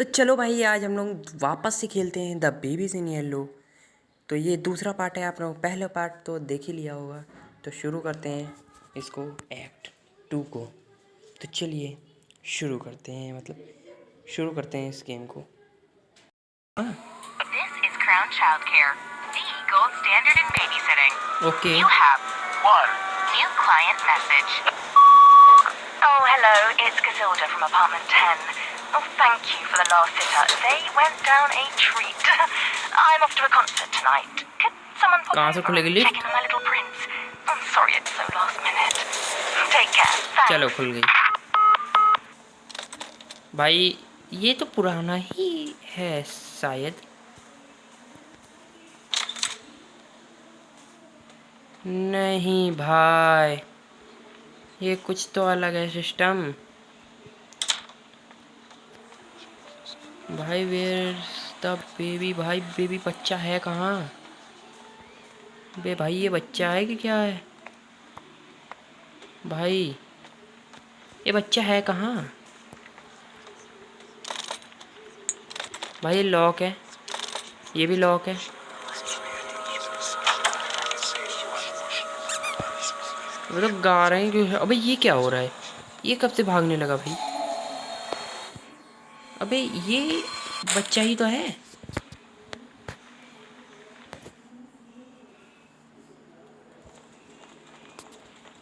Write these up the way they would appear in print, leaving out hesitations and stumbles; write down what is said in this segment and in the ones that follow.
तो चलो भाई, आज हम लोग वापस से खेलते हैं द बेबीज इन येलो। तो ये दूसरा पार्ट है, आप लोग पहला पार्ट तो देख ही लिया होगा। तो शुरू करते हैं इसको, एक्ट 2 को। तो चलिए शुरू करते हैं, मतलब शुरू करते हैं इस गेम को। This is Crown Childcare, the gold standard in babysitting. Okay. You have one new client message. Oh, hello, it's Casilda from apartment 10. Oh, thank you for the last sitter. They went down a treat. I'm off to a concert tonight. Could someone pop कहाँ से over खुलेगी and check lift? in on my little prince? I'm sorry it's so last minute. Take care. Thanks. चलो खुल गई। भाई ये तो पुराना ही है शायद। नहीं भाई, ये कुछ तो अलग है सिस्टम। भाई वेयर द बेबी? भाई बेबी बच्चा है कहाँ? बे भाई ये बच्चा है कि क्या है? भाई ये बच्चा है कहाँ? भाई ये लॉक है, ये भी लॉक है। वो तो गा रहे हैं क्यों? अबे ये क्या हो रहा है? ये कब से भागने लगा भाई? अबे ये बच्चा ही तो है।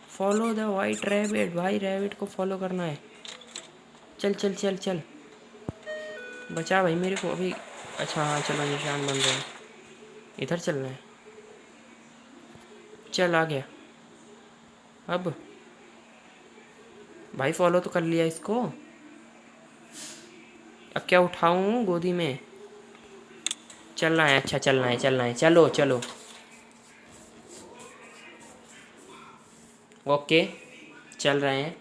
Follow the white rabbit. भाई रैबिट को फॉलो करना है। चल चल चल चल, बचा भाई मेरे को अभी। अच्छा हाँ चलो, निशान बन रहे हैं। इधर चलना है। चल आ गया। अब भाई फॉलो तो कर लिया इसको। अब क्या उठाऊं गोदी में? चलना है, अच्छा चलना है, चलना है, चलो चलो। ओके चल रहे हैं,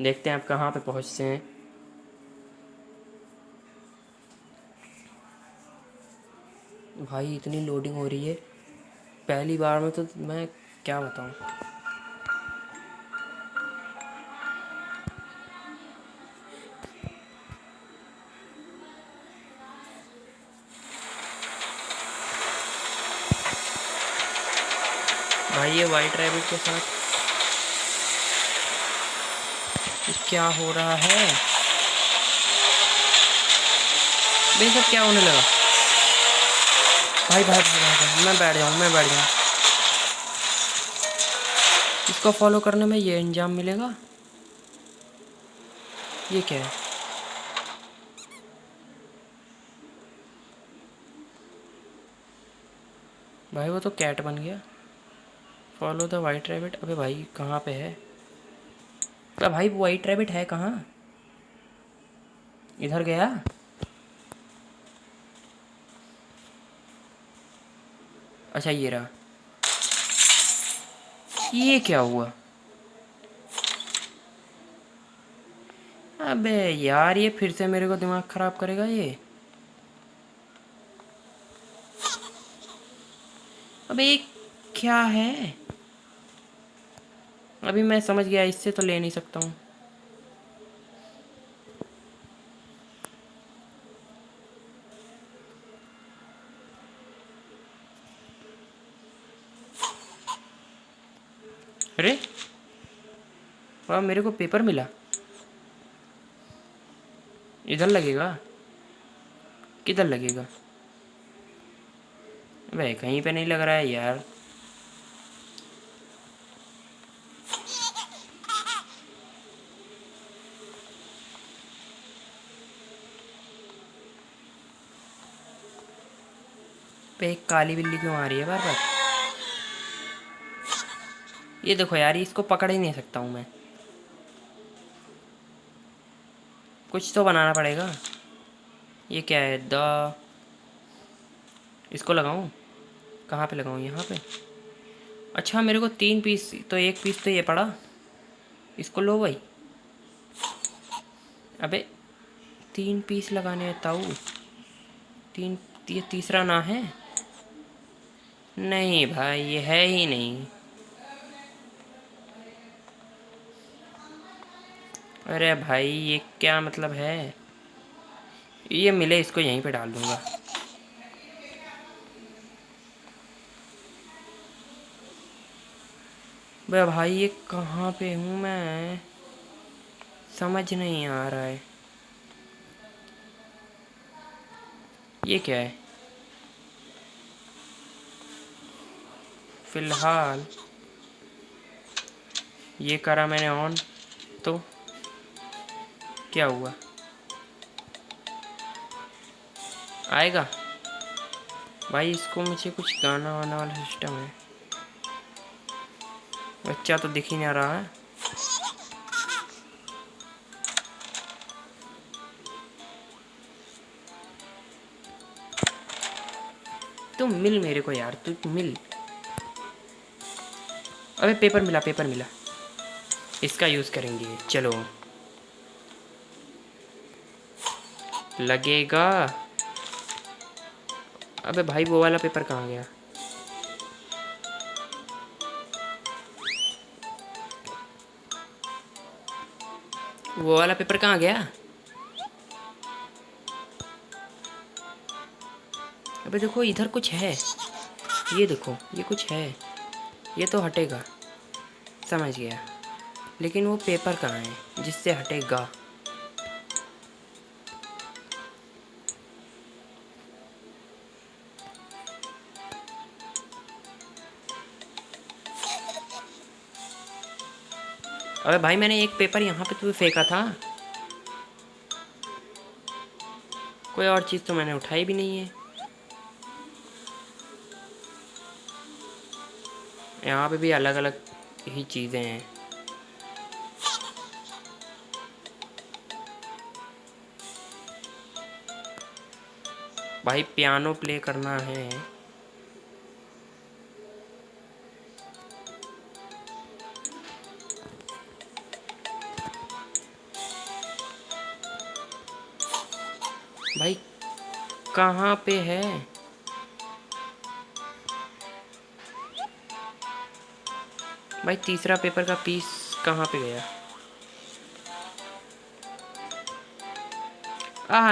देखते हैं आप कहाँ पे पहुँचते हैं। भाई इतनी लोडिंग हो रही है पहली बार में, तो मैं क्या बताऊं। भाई ये वाइट रैबिट के साथ ये क्या हो रहा है? भाई सब क्या होने लगा? भाई भाई भाई भाई, भाई मैं बैठ जाऊँ, मैं बैठ जाऊँ। इसको फॉलो करने में ये अंजाम मिलेगा? ये क्या है? भाई वो तो कैट बन गया। Follow the white rabbit. अबे भाई कहाँ पे है? अबे भाई वो वाइट रैबिट है कहाँ? इधर गया? अच्छा ये रहा। ये क्या हुआ? अबे यार ये फिर से मेरे को दिमाग ख़राब करेगा ये। अबे ये क्या है? अभी मैं समझ गया, इससे तो ले नहीं सकता हूँ। अरे वाह, मेरे को पेपर मिला। इधर लगेगा? किधर लगेगा? भाई कहीं पे नहीं लग रहा है यार। पे एक काली बिल्ली क्यों आ रही है बार बार? ये देखो यार, इसको पकड़ ही नहीं सकता हूँ मैं। कुछ तो बनाना पड़ेगा। ये क्या है? इसको लगाऊं? कहाँ पे लगाऊं? यहाँ पे? अच्छा मेरे को 3 पीस, तो 1 पीस तो ये पड़ा। इसको लो भाई। अबे 3 पीस लगाने हैं ताऊ। तीन, ये तीसरा ना है? नहीं भाई ये है ही नहीं। अरे भाई ये क्या मतलब है? ये मिले इसको यहीं पे डाल दूंगा। बे भाई ये कहाँ पे हूँ मैं, समझ नहीं आ रहा है। ये क्या है? फिलहाल ये करा मैंने ऑन, तो क्या हुआ? आएगा भाई? इसको मुझे कुछ गाना वाना वाला सिस्टम है। बच्चा तो दिख ही नहीं रहा है। तुम मिल मेरे को यार, तू मिल। अबे पेपर मिला, पेपर मिला, इसका यूज़ करेंगे। चलो लगेगा। अबे भाई वो वाला पेपर कहाँ गया? वो वाला पेपर कहाँ गया? अबे देखो इधर कुछ है, ये देखो ये कुछ है, ये तो हटेगा, समझ गया। लेकिन वो पेपर कहाँ है जिससे हटेगा? अबे भाई मैंने एक पेपर यहाँ पे तुम्हें फेंका था, कोई और चीज़ तो मैंने उठाई भी नहीं है। यहाँ पे भी अलग अलग ही चीज़ें हैं। भाई पियानो प्ले करना है। भाई कहाँ पे है? भाई तीसरा पेपर का पीस कहाँ पे गया?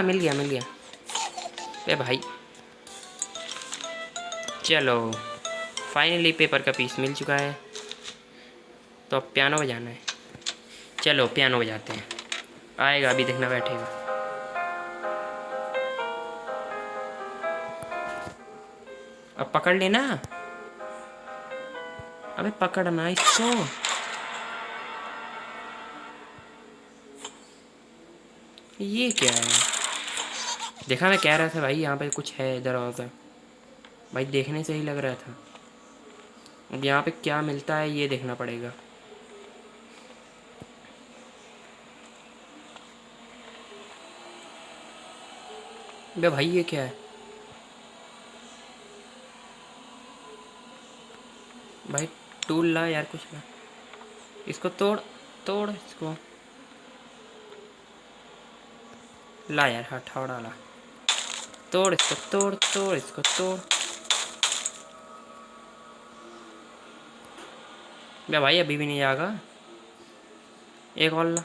मिल गया मिल गया। ए भाई चलो फाइनली पेपर का पीस मिल चुका है। तो अब पियानो बजाना है। चलो पियानो बजाते हैं, आएगा अभी देखना, बैठेगा। अब पकड़ लेना। अबे पकड़ना इसको। ये क्या है? देखा, मैं कह रहा था भाई यहाँ पे कुछ है दरवाज़ा। भाई देखने से ही लग रहा था। अब यहाँ पे क्या मिलता है ये देखना पड़ेगा। बे भाई ये क्या है? भाई टूल ला यार, कुछ ला। इसको तोड़, तोड़ इसको। ला यार हथौड़ा ला, तोड़ इसको, तोड़ तोड़ इसको, तोड़। बे भाई अभी भी नहीं जागा, एक और ला।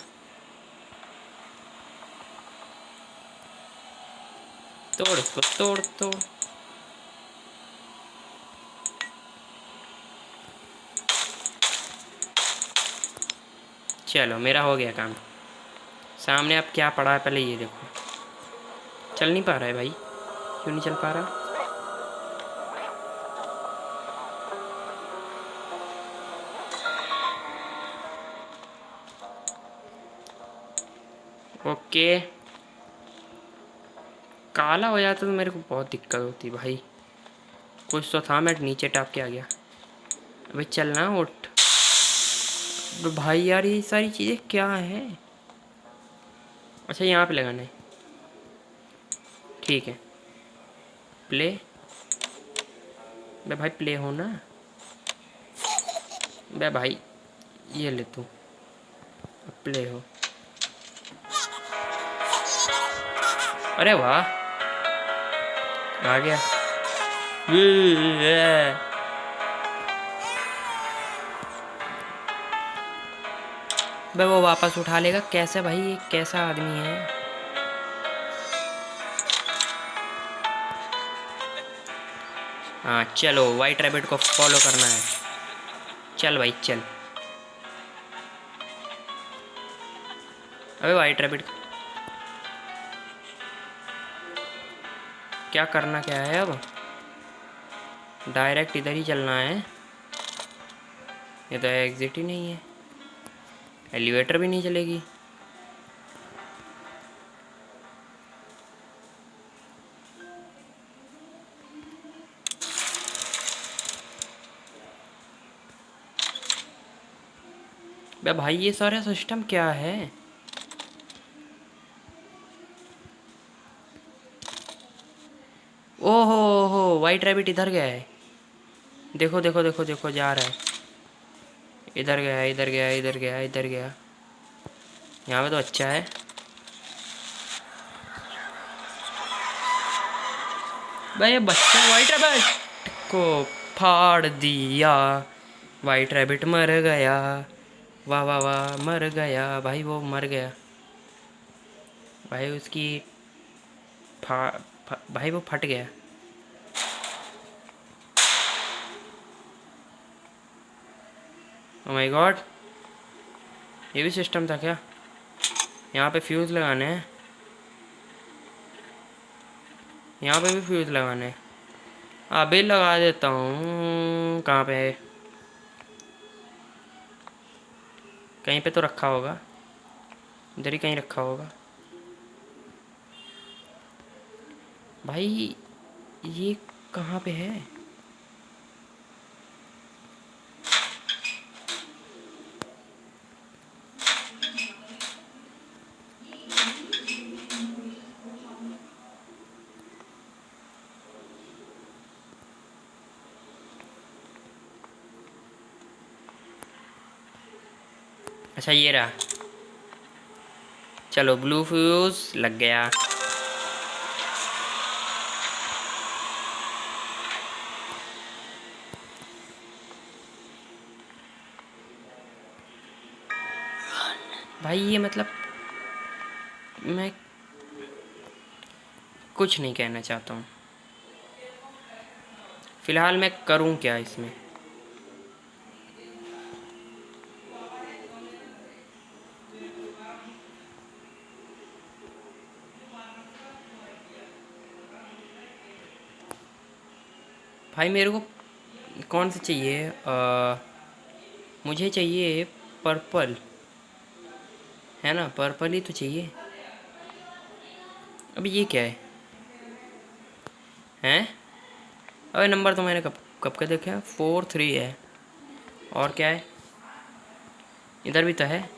तोड़ इसको, तोड़ तोड़। चलो मेरा हो गया काम। सामने अब क्या पड़ा है पहले ये देखो। चल नहीं पा रहा है भाई, क्यों नहीं चल पा रहा? ओके, काला हो जाता तो मेरे को बहुत दिक्कत होती भाई। कुछ तो था, मैं नीचे टाप के आ गया। अबे चलना, उठ। अबे भाई यार ये सारी चीज़ें क्या है? अच्छा यहाँ पे लगाना है, ठीक है। प्ले। बे भाई प्ले हो ना। बे भाई ये ले तू, प्ले हो। अरे वाह, आ गया। बे वो वापस उठा लेगा कैसे भाई? ये कैसा आदमी है? हाँ चलो, वाइट रैबिट को फॉलो करना है। चल भाई चल। अबे वाइट रैबिट क्या करना क्या है अब? डायरेक्ट इधर ही चलना है। ये तो एग्जिट ही नहीं है, एलिवेटर भी नहीं चलेगी। बे भाई ये सारा सिस्टम क्या है? ओहो हो, वाइट रैबिट इधर गया है। देखो देखो देखो देखो, जा रहा है। इधर गया, इधर गया, इधर गया, इधर गया। यहाँ पे तो अच्छा है। भाई ये बच्चा वाइट रैबिट को फाड़ दिया। वाइट रैबिट मर गया। वाह वाह वाह, मर गया भाई, वो मर गया भाई। उसकी भाई वो फट गया। ओह माय गॉड, ये भी सिस्टम था क्या? यहाँ पे फ्यूज़ लगाने हैं, यहाँ पे भी फ्यूज़ लगाने हैं। अभी लगा देता हूँ। कहाँ पे है? कहीं पे तो रखा होगा, इधर ही कहीं रखा होगा भाई। ये कहाँ पे है? अच्छा ये रहा। चलो ब्लू फ्यूज लग गया। भाई ये मतलब मैं कुछ नहीं कहना चाहता हूँ फ़िलहाल। मैं करूँ क्या इसमें? भाई मेरे को कौन सा चाहिए? मुझे चाहिए पर्पल, है ना? पर्पल ही तो चाहिए। अभी ये क्या है? हैं? अबे नंबर तो मैंने कब कब के देखे हैं? 4-3 है। और क्या है? इधर भी तो है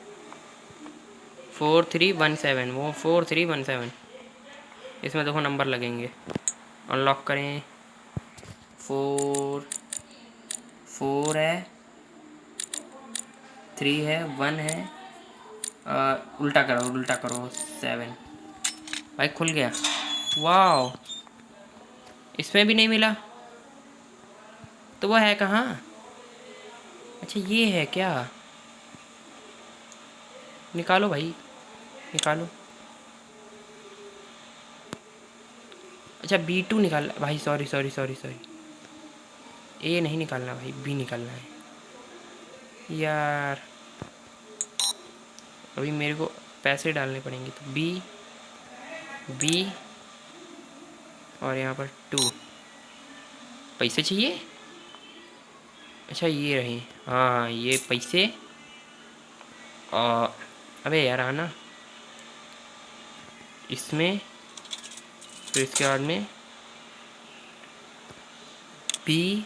4317। वो 4317, इसमें देखो नंबर लगेंगे। अनलॉक करें। 4 है, 3 है, 1 है। उल्टा करो, उल्टा करो, 7। भाई खुल गया। वाह, इसमें भी नहीं मिला तो वो है कहाँ? अच्छा ये है क्या? निकालो भाई, निकालो। अच्छा B2 निकाल भाई। सॉरी सॉरी सॉरी सॉरी, ए नहीं निकालना भाई, बी निकालना है यार। अभी मेरे को पैसे डालने पड़ेंगे, तो बी और यहाँ पर 2 पैसे चाहिए। अच्छा ये रहे। हाँ हाँ ये पैसे। और अबे यार आना इसमें, फिर इसके बाद में B2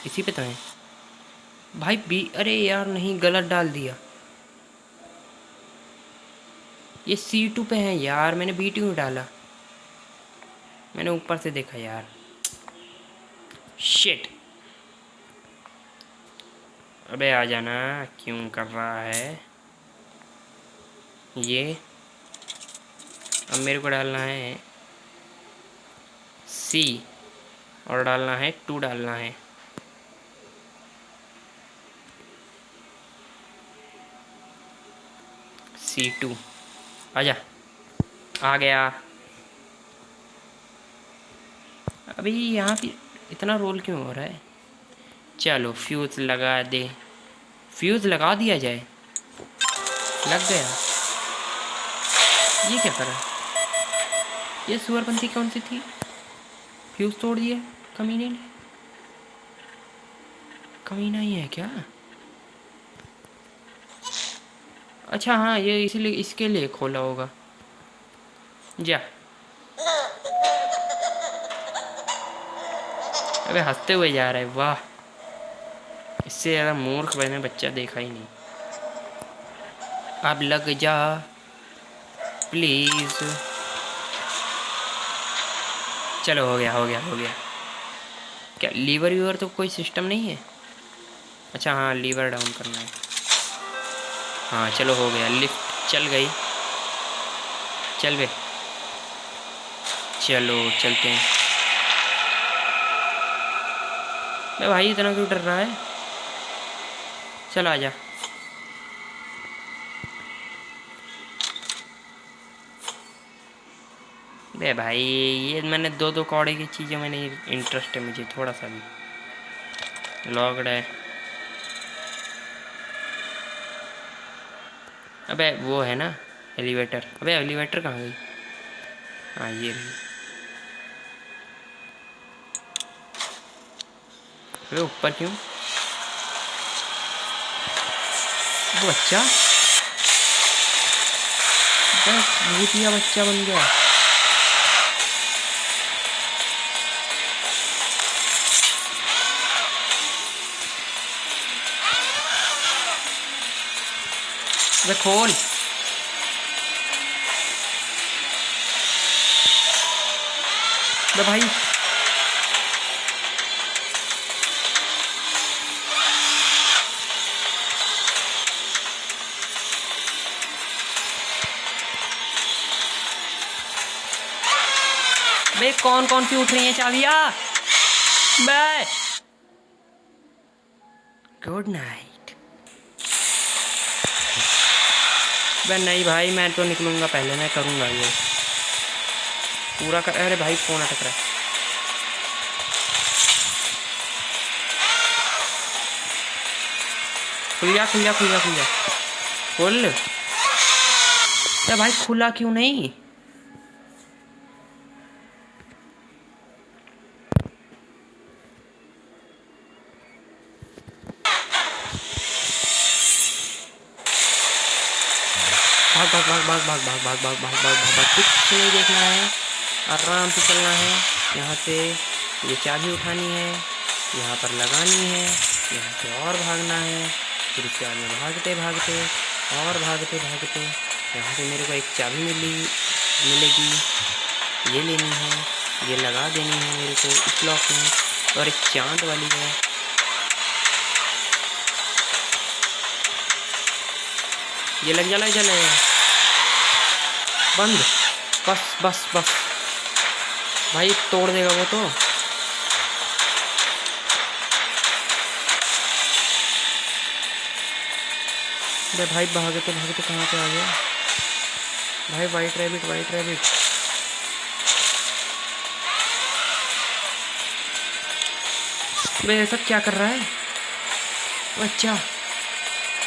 इसी पे तो है भाई। बी, अरे यार नहीं, गलत डाल दिया। ये C2 पे है यार, मैंने B2 डाला। मैंने ऊपर से देखा यार। शिट। अबे आ जाना, क्यों कर रहा है ये? अब मेरे को डालना है C, और डालना है 2, डालना है C2। आजा, आ गया। अभी यहाँ पे इतना रोल क्यों हो रहा है? चलो फ्यूज़ लगा दे, फ्यूज़ लगा दिया जाए। लग गया। ये क्या करा? ये सुअरपंथी कौन सी थी? फ्यूज़ तोड़ दिया कमीने ने। कमीना ही है क्या? अच्छा हाँ, ये इसीलिए इसके लिए खोला होगा। जा। अबे हंसते हुए जा रहा है, वाह। इससे ज़्यादा मूर्ख मैंने बच्चा देखा ही नहीं। अब लग जा प्लीज़। चलो हो गया हो गया हो गया। क्या लीवर वीवर तो कोई सिस्टम नहीं है? अच्छा हाँ, लीवर डाउन करना है। हाँ चलो हो गया, लिफ्ट चल गई। चल बे, चलो चलते हैं। बे भाई इतना क्यों डर रहा है? चल आजा। बे भाई ये मैंने दो कौड़े की चीज़ों में नहीं इंटरेस्ट है मुझे थोड़ा सा भी। लॉक्ड है। अबे वो है ना एलिवेटर। अबे एलिवेटर कहाँ गई? हाँ ये रही। अबे ऊपर क्यों? वो बच्चा भूतिया बच्चा बन गया। अबे खोल। अबे भाई बे कौन कौन सी उठ रही है चाबियाँ? बे गुड नाइट। बे नहीं भाई, मैं तो निकलूंगा पहले, मैं करूँगा ये पूरा कर। अरे भाई फ़ोन अटक रहा है। खुल जा खुल जा खुल जा खुल जा, खोल। अरे भाई खुला क्यों नहीं? भाग भाग भाग भाग भाग भाग भाग भाग भाग भाग भाग भाग। कुछ नहीं देखना है, आराम से चलना है। यहाँ से ये चाबी उठानी है, यहाँ पर लगानी है, यहाँ से और भागना है। फिर उसके बाद में भागते भागते और भागते भागते यहाँ से मेरे को एक चाबी मिलेगी। ये लेनी है, ये लगा देनी है मेरे को इस लॉक में। और एक चांद वाली है। ये लग जा बंद। बस बस बस भाई तोड़ देगा वो तो। अरे भाई भागते भागते कहाँ पे आ गया भाई? White rabbit white rabbit. भाई ऐसा क्या कर रहा है? अच्छा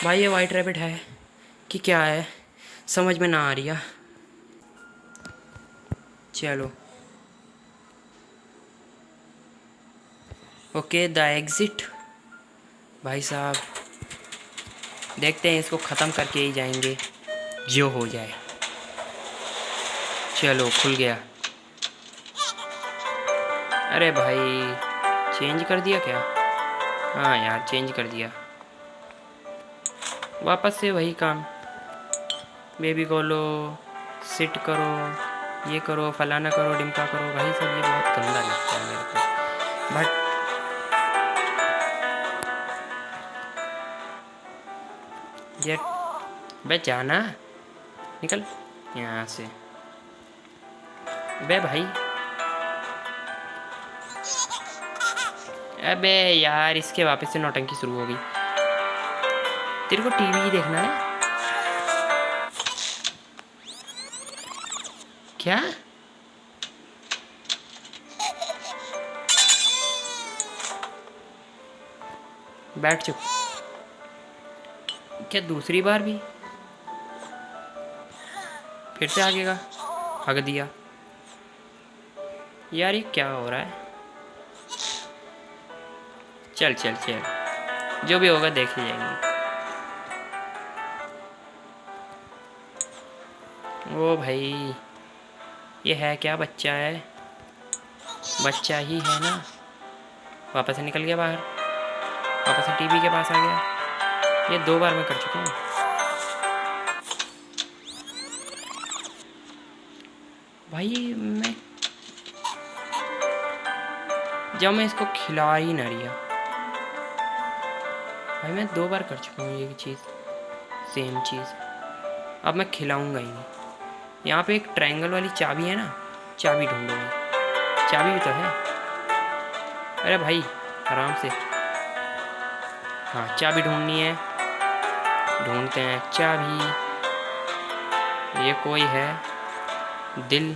भाई ये वाइट रैबिट है कि क्या है, समझ में ना आ रही है। चलो ओके द एग्ज़िट। भाई साहब देखते हैं, इसको ख़त्म करके ही जाएंगे जो हो जाए। चलो खुल गया। अरे भाई चेंज कर दिया क्या? हाँ यार चेंज कर दिया। वापस से वही काम, बेबी खोलो, सिट करो, ये करो, फलाना करो, डिमका करो। भाई सब ये बहुत गंदा लगता है मेरे को। बट ये बे जाना, निकल यहाँ से। बे भाई अबे यार इसके वापस से नौटंकी शुरू हो गई। तेरे को टीवी ही देखना है क्या? बैठ चुप। क्या दूसरी बार भी फिर से आगेगा? हग दिया यार, ये क्या हो रहा है? चल चल चल, जो भी होगा देख ही जाएंगे। ओ भाई, ये है क्या? बच्चा है, बच्चा ही है ना। वापस से निकल गया बाहर, वापस से टीवी के पास आ गया। ये 2 बार मैं कर चुका हूँ भाई। मैं इसको खिला ही ना रिया भाई, मैं 2 बार कर चुका हूँ ये चीज़, सेम चीज़। अब मैं खिलाऊंगा ही नहीं। यहाँ पे एक ट्रायंगल वाली चाबी है ना, चाबी ढूंढो भाई, चाबी भी तो है। अरे भाई आराम से। हाँ चाबी ढूंढनी है, ढूंढते हैं चाबी। ये कोई है, दिल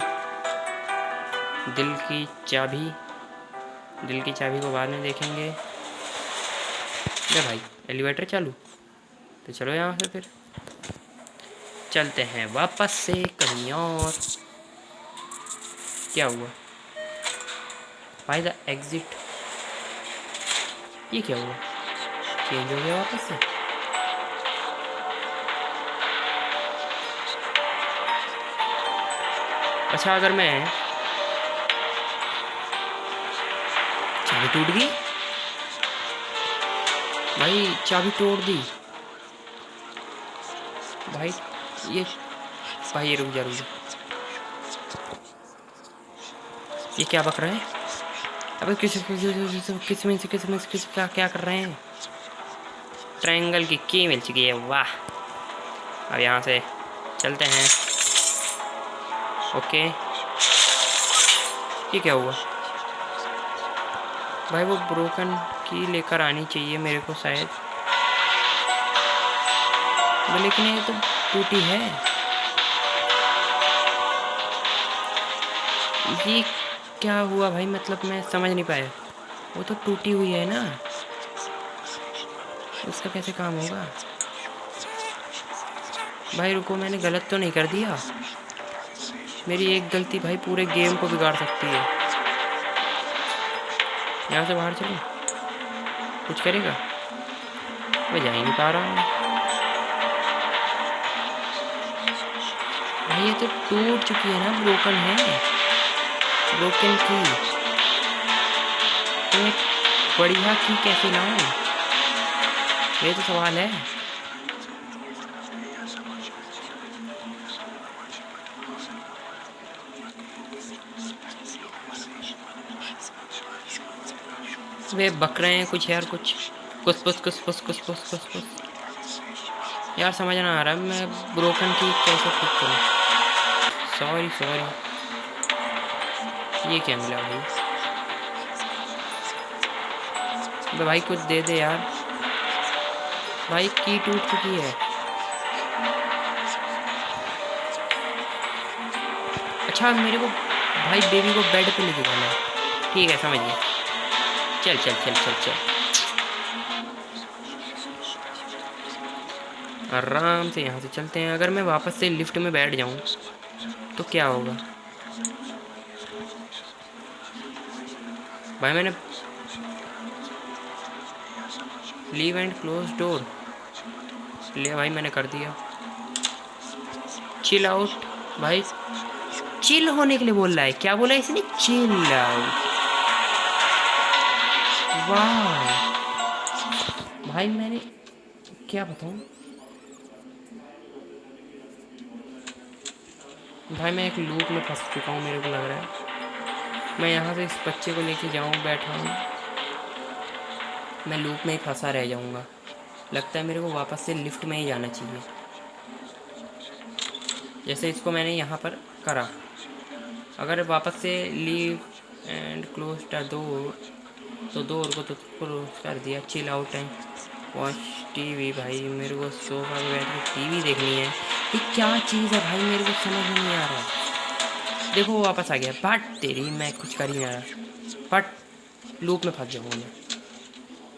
की चाबी। दिल की चाबी को बाद में देखेंगे। अरे भाई एलिवेटर चालू, तो चलो यहाँ से फिर चलते हैं वापस से कहीं और। क्या हुआ भाई? द एग्जिट, ये क्या हुआ? चेंज हो गया वापस से। अच्छा, अगर मैं चाबी टूट गई भाई, चाबी तोड़ दी भाई। ये भाई रुक जा। ये क्या बक रहे हैं? अबे किस क्या कर रहे हैं? ट्रायंगल की की मिल चुकी है, वाह। अब यहाँ से चलते हैं। ओके, ये क्या हुआ भाई? वो ब्रोकन की लेकर आनी चाहिए मेरे को शायद, लेकिन ये तो टूटी है। ये क्या हुआ भाई? मतलब मैं समझ नहीं पाया। वो तो टूटी हुई है ना, उसका कैसे काम होगा? भाई रुको, मैंने गलत तो नहीं कर दिया? मेरी एक गलती भाई पूरे गेम को बिगाड़ सकती है। यहाँ से बाहर चलो, कुछ करेगा? मैं जा ही नहीं पा रहा हूँ भाई। ये तो टूट चुकी है ना, ब्रोकन है, ब्रोकन की। तो एक बढ़िया की कैसे लाऊं, ये तो सवाल है। वे बक रहे हैं कुछ यार, कुछ कुछ यार, समझ ना आ रहा मैं ब्रोकन की कैसे ठीक करूं। सॉरी। ये क्या मिला भाई? भाई कुछ दे दे यार। भाई की टूट चुकी है। अच्छा, मेरे को भाई बेबी को बेड पे लेके जाना है। ठीक है, समझ गया। चल आराम से यहाँ से चलते हैं। अगर मैं वापस से लिफ्ट में बैठ जाऊँ तो क्या होगा भाई? मैंने लीव एंड क्लोज डोर ले भाई, मैंने कर दिया। चिल आउट भाई, चिल होने के लिए बोल रहा है। क्या बोला इसने? Chill out. वाह भाई, मैंने क्या बताऊं भाई, मैं एक लूप में फंस चुका हूँ मेरे को लग रहा है। मैं यहाँ से इस बच्चे को लेके जाऊँ, बैठा हूँ, मैं लूप में ही फंसा रह जाऊँगा। लगता है मेरे को वापस से लिफ्ट में ही जाना चाहिए, जैसे इसको मैंने यहाँ पर करा। अगर वापस से leave and close the door, तो डोर को तो क्लोज कर दिया। Chill out and watch TV. भाई मेरे को सोफा पे बैठ के टीवी देखनी है। ये क्या चीज़ है भाई, मेरे को समझ में नहीं आ रहा। देखो वो वापस आ गया। बट तेरी, मैं कुछ कर ही नहीं रहा, बट लूप में फंस जाऊँगा मैं।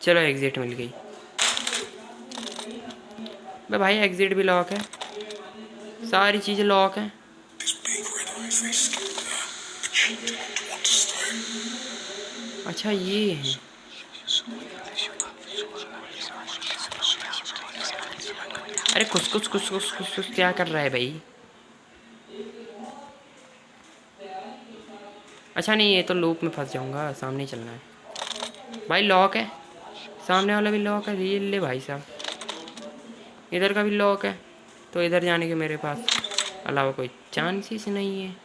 चलो एग्जिट मिल गई। भाई एग्जिट भी लॉक है, सारी चीज़ें लॉक हैं। अच्छा ये है। अरे कुछ कुछ कुछ कुछ कुछ कुछ क्या कर रहा है भाई? अच्छा नहीं, ये तो लूप में फंस जाऊंगा, सामने चलना है। भाई लॉक है, सामने वाला भी लॉक है। ये ले भाई साहब, इधर का भी लॉक है, तो इधर जाने के मेरे पास अलावा कोई चांसेस नहीं है।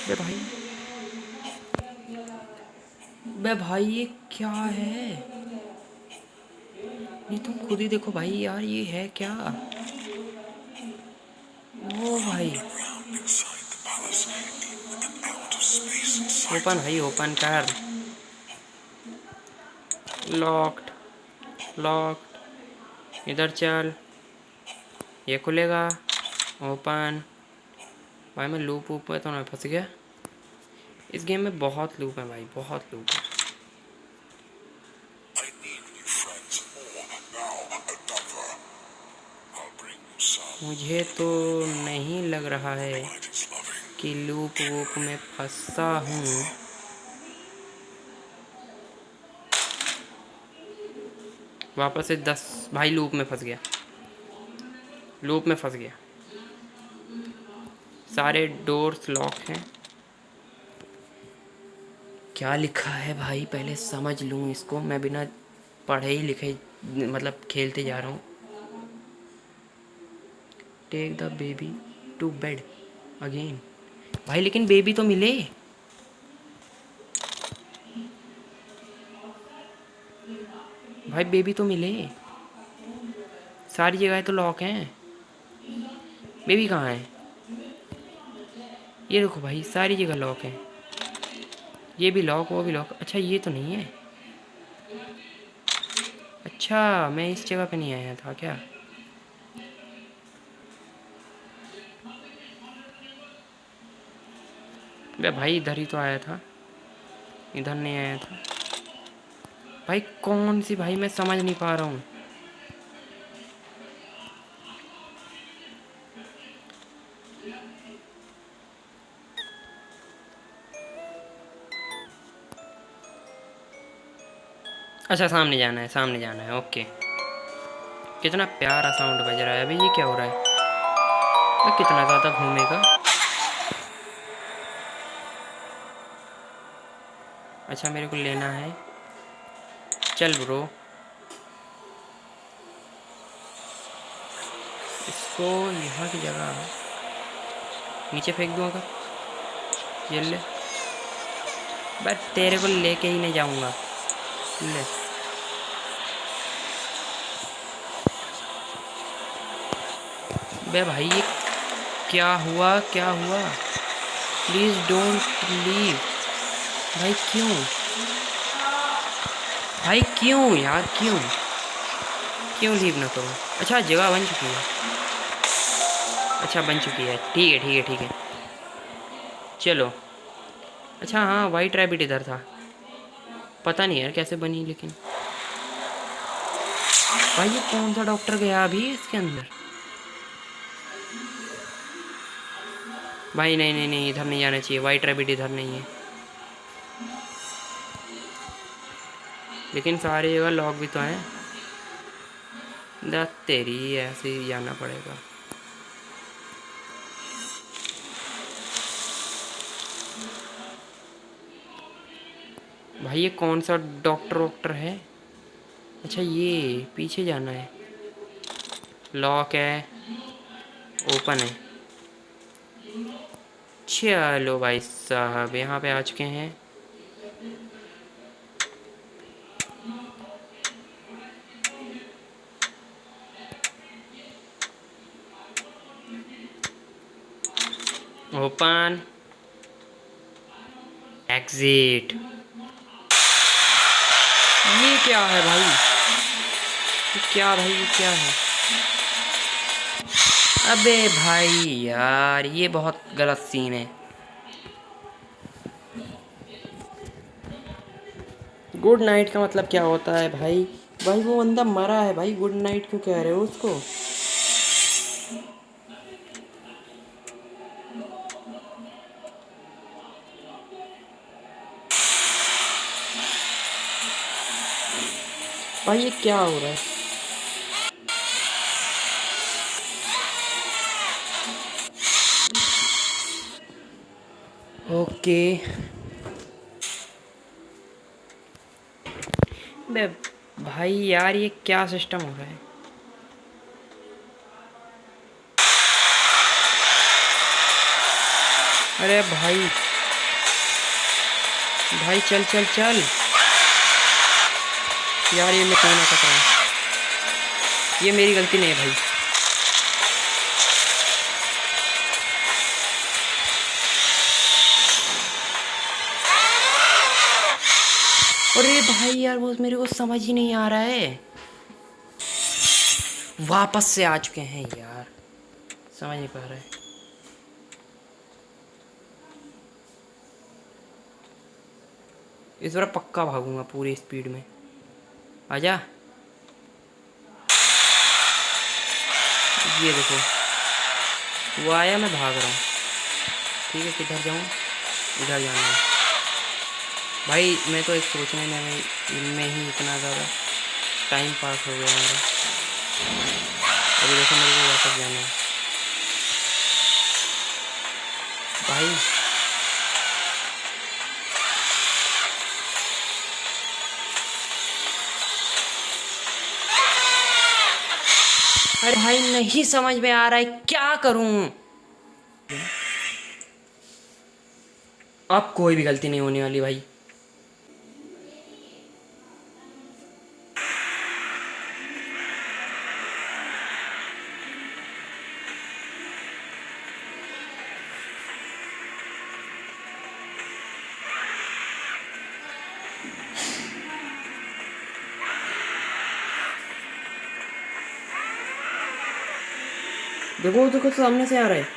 बे भाई, बे भाई ये क्या है? ये तुम खुद ही देखो भाई यार, ये है क्या? ओ भाई, ओपन भाई, ओपन कर। Locked, locked. इधर चल, ये खुलेगा। ओपन। भाई मैं लूप ऊप में तो ना फंस गया? इस गेम में बहुत लूप है भाई, बहुत लूप है। मुझे तो नहीं लग रहा है कि लूप वूप में फंसा हूँ। वापस से 10। भाई लूप में फंस गया, लूप में फंस गया। सारे डोर्स लॉक हैं। क्या लिखा है भाई, पहले समझ लूँ इसको। मैं बिना पढ़े ही लिखे मतलब खेलते जा रहा हूँ। Take the baby to bed again. भाई लेकिन बेबी तो मिले। भाई बेबी तो मिले, सारी जगह तो लॉक हैं। बेबी कहाँ है? ये देखो भाई, सारी जगह लॉक है। ये भी लॉक, वो भी लॉक। अच्छा ये तो नहीं है। अच्छा मैं इस जगह पे नहीं आया था क्या? बे भाई इधर ही तो आया था, इधर नहीं आया था। भाई कौन सी, भाई मैं समझ नहीं पा रहा हूँ। अच्छा सामने जाना है, सामने जाना है, ओके। कितना प्यारा साउंड बज रहा है अभी। ये क्या हो रहा है? मैं कितना ज़्यादा घूमेगा। अच्छा मेरे को लेना है, चल ब्रो। इसको यहाँ की जगह नीचे फेंक दूँ अगर? ये ले, बस तेरे को लेके ही नहीं जाऊँगा। ले, बे भाई ये क्या हुआ, क्या हुआ? Please don't leave. भाई क्यों, भाई क्यों यार, क्यों क्यों लीव ना करो? अच्छा जगह बन चुकी है, अच्छा बन चुकी है, ठीक है ठीक है ठीक है, चलो। अच्छा हाँ, वाइट रैबिट इधर था, पता नहीं यार कैसे बनी, लेकिन भाई ये कौन सा डॉक्टर गया अभी इसके अंदर? भाई नहीं नहीं नहीं, इधर नहीं जाना चाहिए, वाइट रैबिट इधर नहीं है। लेकिन सारी जगह लॉक भी तो हैं। तेरी ऐसे ही जाना पड़ेगा। भाई ये कौन सा डॉक्टर वॉक्टर है? अच्छा ये पीछे जाना है, लॉक है, ओपन है। चलो भाई साहब यहाँ पे आ चुके हैं। Open, exit. ये क्या है भाई, ये क्या भाई, ये क्या है? अबे भाई यार ये बहुत गलत सीन है। गुड नाइट का मतलब क्या होता है भाई? भाई वो बंदा मरा है भाई, गुड नाइट क्यों कह रहे हो उसको? भाई ये क्या हो रहा है? ओके। बे भाई यार ये क्या सिस्टम हो रहा है? अरे भाई, भाई चल चल चल यार, ये मैं क्यों ना कर रहा हूँ? ये मेरी गलती नहीं है भाई। अरे भाई यार, वो मेरे को समझ ही नहीं आ रहा है। वापस से आ चुके हैं यार, समझ नहीं पा रहा है। इस बार पक्का भागूंगा पूरी स्पीड में। आजा। ये देखो, वो आया, मैं भाग रहा हूँ। ठीक है, किधर जाऊँ? इधर जाना है भाई। मैं तो एक सोचने में ही इतना ज़्यादा टाइम पास हो गया मेरा। अभी देखो, मेरे को वापस जाना है भाई। अरे भाई, नहीं समझ में आ रहा है, क्या करूं? अब कोई भी गलती नहीं होने वाली भाई। देखो देखो, सामने से आ रहा है।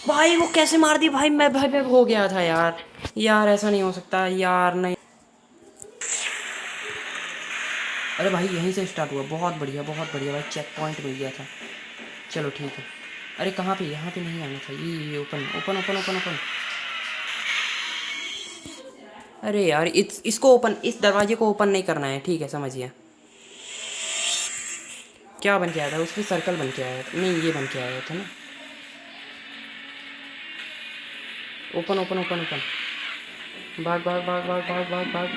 भाई वो कैसे मार दी भाई? मैं भाई हो गया था यार। यार ऐसा नहीं हो सकता यार, नहीं। अरे भाई यहीं से स्टार्ट हुआ, बहुत बढ़िया बहुत बढ़िया भाई, चेक पॉइंट मिल गया था। चलो ठीक है। अरे कहाँ पे? यहाँ पे नहीं आना चाहिए। ये open open open open open. अरे यार, इसको ओपन, इस दरवाजे को ओपन नहीं करना है। ठीक है, समझ गया। क्या बन के आया था उसमें? सर्कल बन के आया था? नहीं, ये बन के आया था ना। Open open open open. भाग भाग भाग भाग भाग भाग भाग।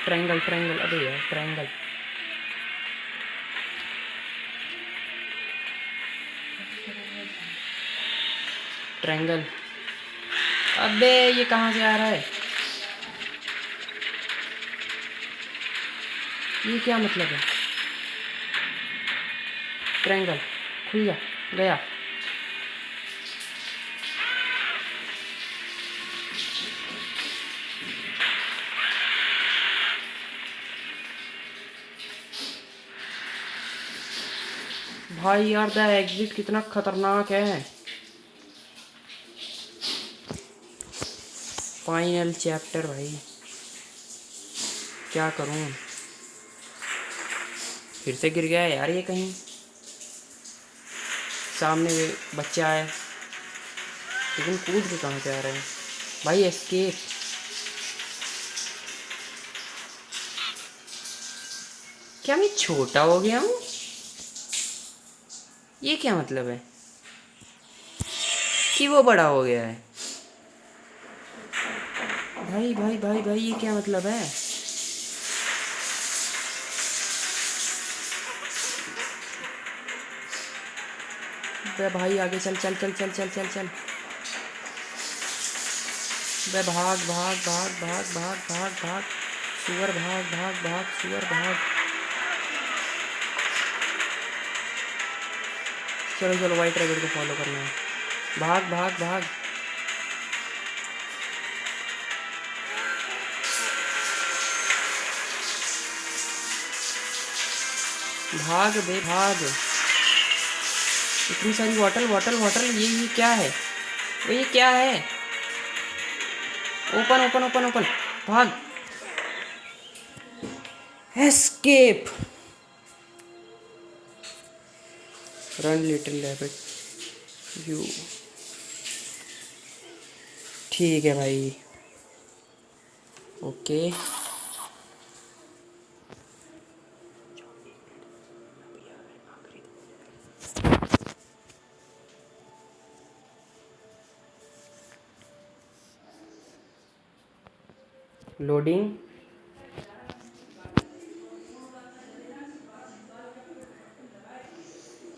ट्रायंगल ट्रायंगल, अबे यार ट्रायंगल। ट्रायंगल। अबे ये कहाँ से आ रहा है? ये क्या मतलब है? ट्रायंगल खुल जा। गया। भाई यार, द एग्जिट कितना खतरनाक है। फाइनल चैप्टर भाई, क्या करूं? फिर से गिर गया है यार ये कहीं। सामने बच्चा है, लेकिन कूद के कहाँ से आ रहे हैं भाई? एस्केप। क्या मैं छोटा हो गया हूँ? ये क्या मतलब है कि वो बड़ा हो गया है? भाई भाई भाई भाई, ये क्या मतलब है? बे भाई आगे चल चल चल चल चल चल चल। बे भाग भाग भाग भाग भाग भाग भाग। सुअर भाग भाग भाग, सुअर भाग। चलो चलो वाइट रैबिट को फॉलो करना है। भाग भाग भाग। भाग बे भाग। इतनी सारी बॉटल बॉटल बॉटल, ये क्या है? वो ये क्या है? Open open open open. भाग। Escape. Run little rabbit you. ठीक है भाई, ओके। लोडिंग।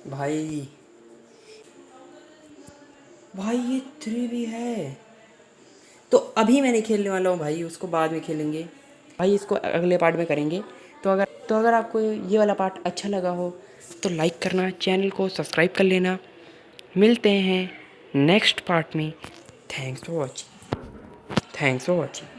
भाई भाई ये 3 भी है। तो अभी मैं नहीं खेलने वाला हूँ भाई, उसको बाद में खेलेंगे भाई, इसको अगले पार्ट में करेंगे। तो अगर आपको ये वाला पार्ट अच्छा लगा हो तो लाइक करना, चैनल को सब्सक्राइब कर लेना। मिलते हैं नेक्स्ट पार्ट में। Thanks for watching.